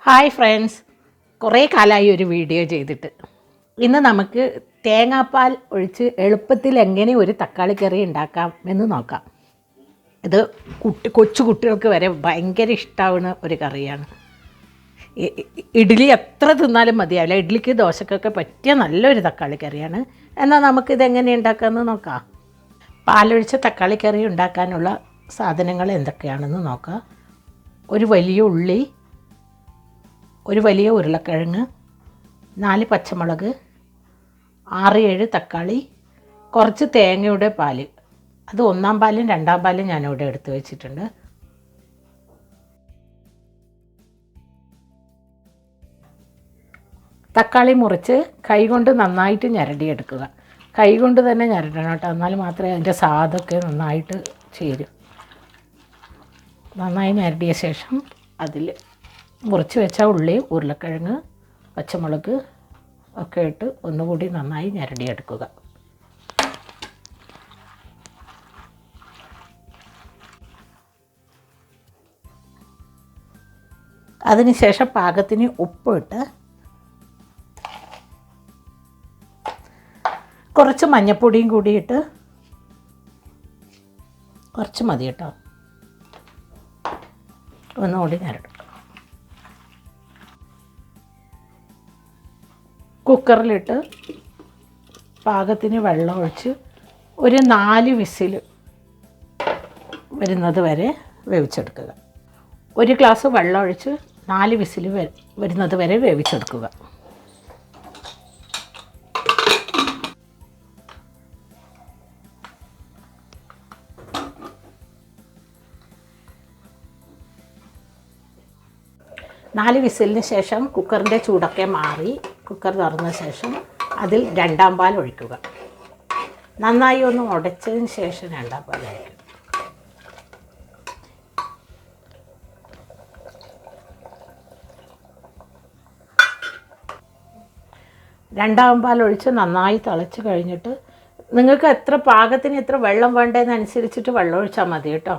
Hi friends, കുറേ കാലമായി ഒരു വീഡിയോ ചെയ്തിട്ട്. ഇന്ന് നമുക്ക് തേങ്ങാപ്പാൽ ഒഴിച്ച് എളുപ്പത്തിൽ എങ്ങനെ ഒരു തക്കാളി കറി ഉണ്ടാക്കാം എന്ന് നോക്കാം. ഇത് കൊച്ചു കുട്ടികൾക്ക് വരെ ഭയങ്കര ഇഷ്ടമാവുന്ന ഒരു കറിയാണ്. ഇഡ്ഡലി എത്ര തിന്നാലും മതിയാവില്ല. ഇഡ്ഡലിക്ക് ദോശക്കൊക്കെ പറ്റിയ നല്ലൊരു തക്കാളി കറിയാണ്. എന്നാൽ നമുക്കിതെങ്ങനെ ഉണ്ടാക്കാമെന്ന് നോക്കാം. പാലൊഴിച്ച തക്കാളി കറി ഉണ്ടാക്കാനുള്ള സാധനങ്ങൾ എന്തൊക്കെയാണെന്ന് നോക്കാം. ഒരു വലിയ ഉള്ളി, ഒരു വലിയ ഉരുളക്കിഴങ്ങ്, 4 പച്ചമുളക്, 6-7 തക്കാളി, കുറച്ച് തേങ്ങയുടെ പാല്. അത് 1-ാം പാലും 2-ാം പാലും ഞാനിവിടെ എടുത്ത് വെച്ചിട്ടുണ്ട്. തക്കാളി മുറിച്ച് കൈകൊണ്ട് നന്നായിട്ട് ഞരടിയെടുക്കുക. കൈകൊണ്ട് തന്നെ ഞരടണം കേട്ടോ, എന്നാൽ മാത്രമേ അതിൻ്റെ സ്വാദൊക്കെ നന്നായിട്ട് ചേരും. നന്നായി ഞരടിയ ശേഷം അതിൽ മുറിച്ച് വെച്ച ഉള്ളി, ഉരുളക്കിഴങ്ങ്, പച്ചമുളക് ഒക്കെ ഇട്ട് ഒന്നുകൂടി നന്നായി ഞരടിയെടുക്കുക. അതിനുശേഷം പാകത്തിന് ഉപ്പിട്ട് കുറച്ച് മഞ്ഞൾപ്പൊടിയും കൂടിയിട്ട്, കുറച്ച് മതി കേട്ടോ, ഒന്നുകൂടി ഞരടും. കുക്കറിലിട്ട് പാകത്തിന് വെള്ളം ഒഴിച്ച് ഒരു 4 വിസിൽ വരുന്നത് വരെ വേവിച്ചെടുക്കുക. 1 ഗ്ലാസ് വെള്ളം ഒഴിച്ച് 4 വിസിൽ വരുന്നത് വരെ വേവിച്ചെടുക്കുക. നാല് വിസിലിന് ശേഷം കുക്കറിൻ്റെ ചൂടൊക്കെ മാറി കുക്കർ തുറന്ന ശേഷം അതിൽ 2-ാം പാൽ ഒഴിക്കുക. നന്നായി ഒന്ന് ഉടച്ചതിന് ശേഷം 2-ാം പാൽ ഒഴിക്കുക. രണ്ടാം പാൽ ഒഴിച്ച് നന്നായി തിളച്ച് കഴിഞ്ഞിട്ട് നിങ്ങൾക്ക് എത്ര പാകത്തിന് എത്ര വെള്ളം വേണ്ടതെന്നനുസരിച്ചിട്ട് വെള്ളം ഒഴിച്ചാൽ മതി കേട്ടോ.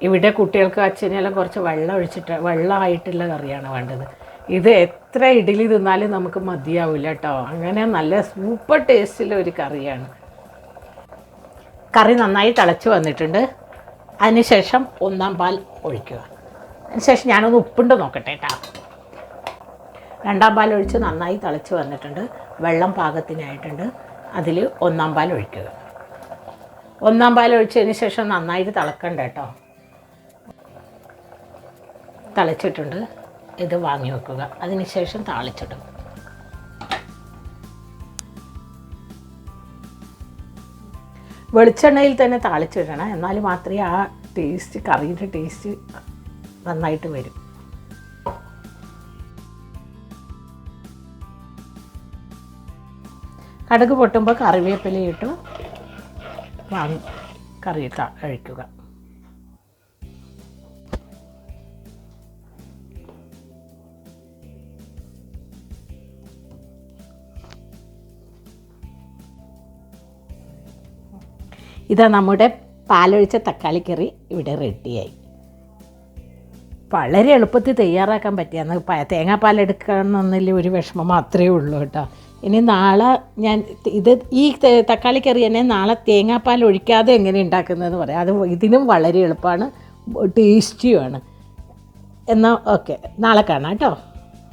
ഇവിടെ കുട്ടികൾക്ക് അച്ഛനെല്ലാം കുറച്ച് വെള്ളമായിട്ടുള്ള കറിയാണ് വേണ്ടത്. ഇത് എത്ര ഇഡ്ഡലി തിന്നാലും നമുക്ക് മതിയാവില്ല കേട്ടോ. അങ്ങനെ നല്ല സൂപ്പർ ടേസ്റ്റുള്ള ഒരു കറിയാണ്. കറി നന്നായി തിളച്ച് വന്നിട്ടുണ്ട്. അതിനുശേഷം 1-ാം പാൽ ഒഴിക്കുക. അതിനുശേഷം ഞാനൊന്ന് ഉപ്പുണ്ട് നോക്കട്ടെ കേട്ടോ. 2-ാം പാൽ ഒഴിച്ച് നന്നായി തിളച്ച് വന്നിട്ടുണ്ട്. വെള്ളം പാകത്തിനായിട്ടുണ്ട്. അതിൽ 1-ാം പാൽ ഒഴിക്കുക. 1-ാം പാൽ ഒഴിച്ചതിന് ശേഷം നന്നായിട്ട് തിളക്കണ്ട കേട്ടോ. തിളച്ചിട്ടുണ്ട്. ഇത് വാങ്ങി വെക്കുക. അതിനുശേഷം താളിച്ചിടും. വെളിച്ചെണ്ണയിൽ തന്നെ താളിച്ചിടണം, എന്നാൽ മാത്രമേ ആ ടേസ്റ്റ്, കറിയുടെ ടേസ്റ്റ് നന്നായിട്ട് വരും. കടുക് പൊട്ടുമ്പോൾ കറിവേപ്പിലയിട്ട് കറി കഴിക്കുക. ഇതാ നമ്മുടെ പാലൊഴിച്ച തക്കാളിക്കറി ഇവിടെ റെഡിയായി. വളരെ എളുപ്പത്തിൽ തയ്യാറാക്കാൻ പറ്റിയെന്ന്. തേങ്ങാപ്പാലെടുക്കണമെന്നില്ല, ഒരു വിഷമം മാത്രമേ ഉള്ളൂ കേട്ടോ. ഇനി നാളെ ഞാൻ ഈ തക്കാളിക്കറി തന്നെ നാളെ തേങ്ങാപ്പാൽ ഒഴിക്കാതെ എങ്ങനെ ഉണ്ടാക്കുന്നതെന്ന് പറയാം. അത് ഇതിനും വളരെ എളുപ്പമാണ്, ടേസ്റ്റിയുമാണ്. എന്നാൽ ഓക്കെ, നാളെ കാണാം കേട്ടോ.